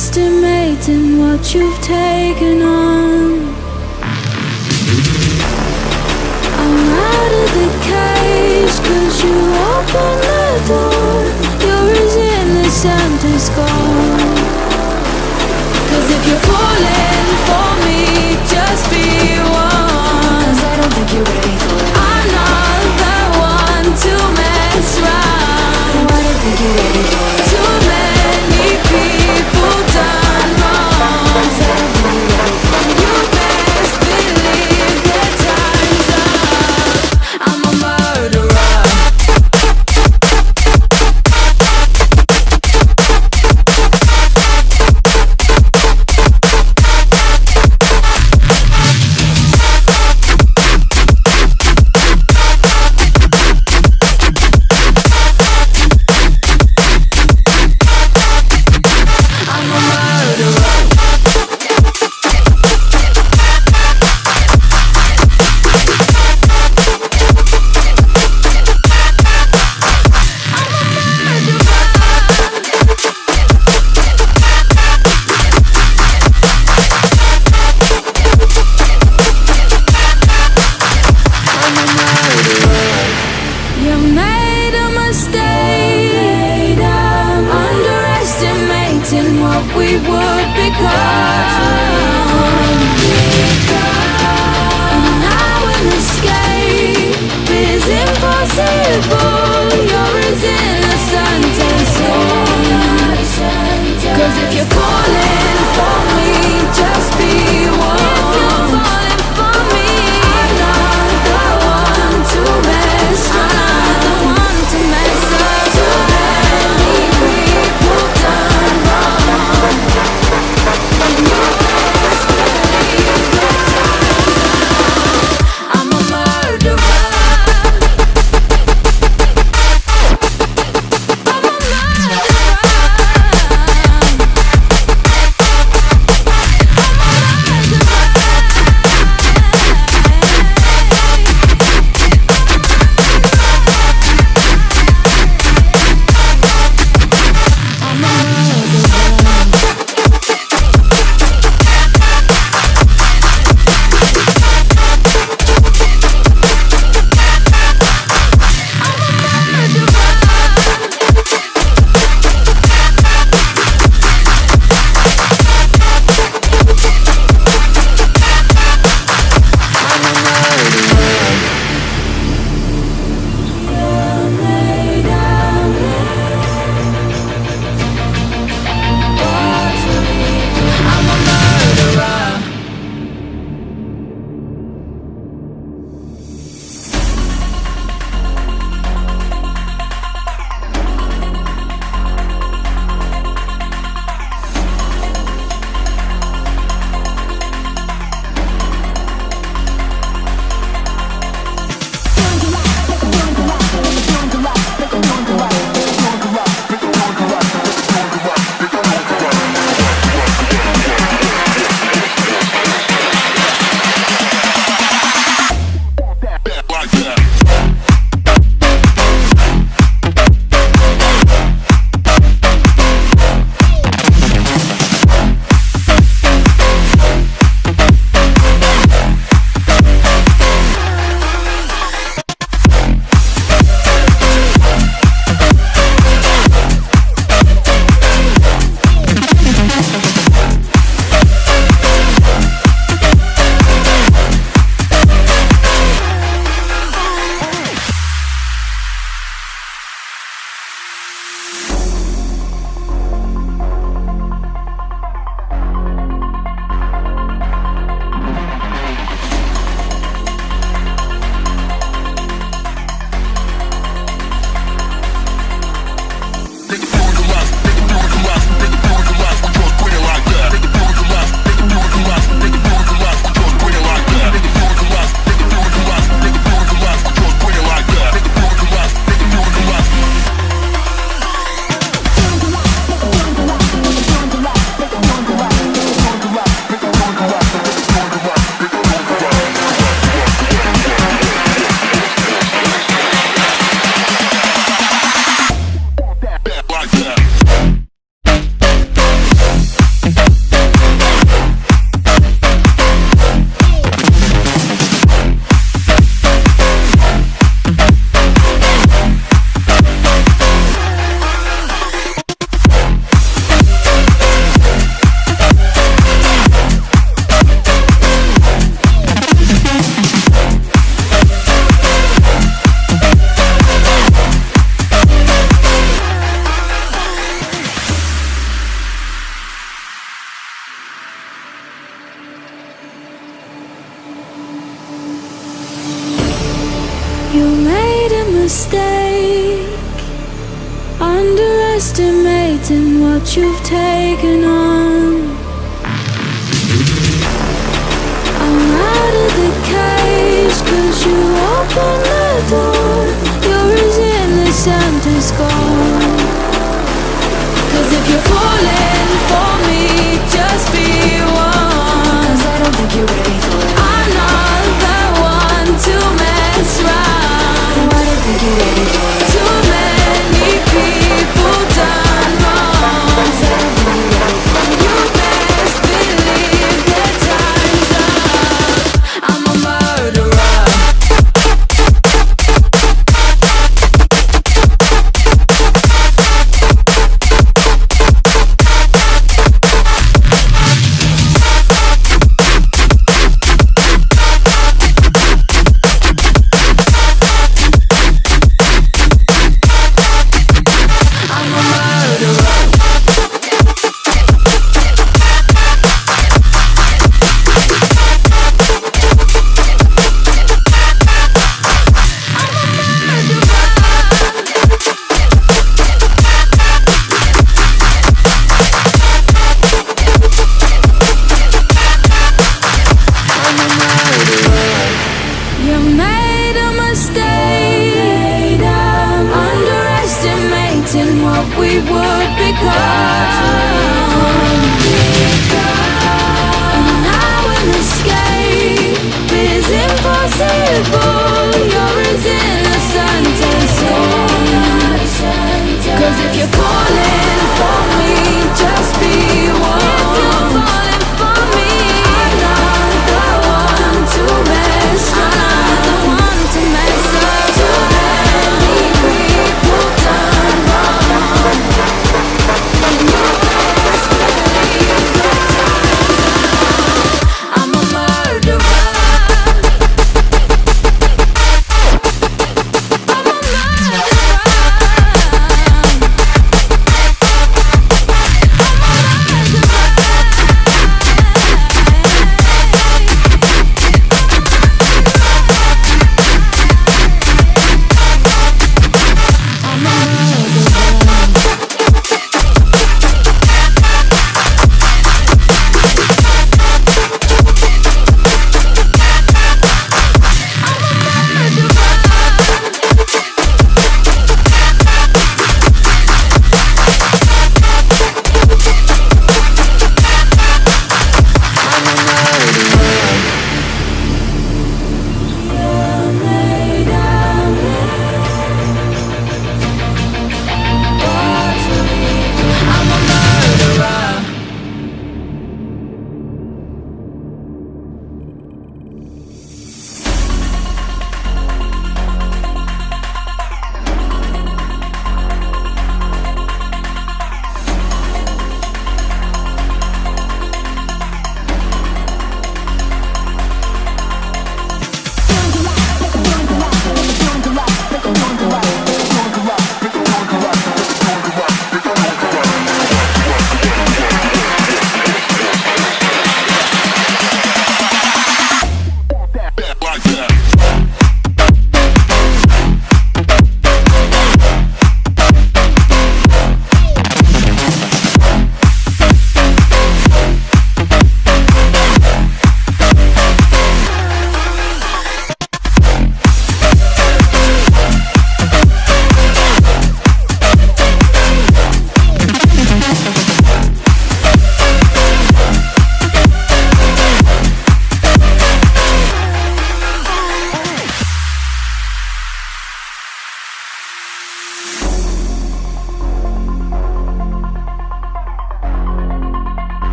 underestimating what you've taken on. I'm out of the cage, 'cause you opened the door. You're as innocent as gold. 'Cause if you're falling for me, just be one. 'Cause I don't think you're ready for it. I'm not the one to mess around. No, I don't think you're ready for it. Too many people done wrong. 'Cause I don't think you're ready for it. You best believe that time's up. I'm a murderer. You made a mistake, underestimating what we would become. And now an escape is impossible. You're as innocent as gold. 'Cause if you're falling for me, just be one. If you're falling for me, I'm not the one to mess around. The one to mess up. Too many people done wrong. And you best believe that time's up. I'm a murderer. underestimating what you've taken on. I'm out of the cage, 'cause you opened the door. You're as innocent as gold. 'Cause if you're falling for me, just be one. 'Cause I don't think you're ready for it. I'm not the one to mess around. No, I don't think you're ready for it. Too many people done wrong. 'Cause I don't think you're ready for it. You best believe that time's up. I'm a murderer. You made a mistake, underestimating what we would become. And now an escape is impossible. You're as innocent as gold. 'Cause if you're falling for me, just be one. If you're falling for me, I'm not the one to mess around. I'm not the one to mess up. Too many people done wrong.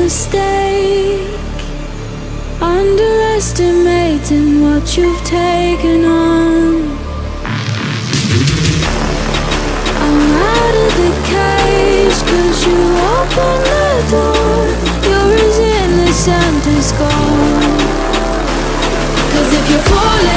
mistake, underestimating what you've taken on. I'm out of the cage, 'cause you opened the door. You're as innocent as gold. 'Cause if you're falling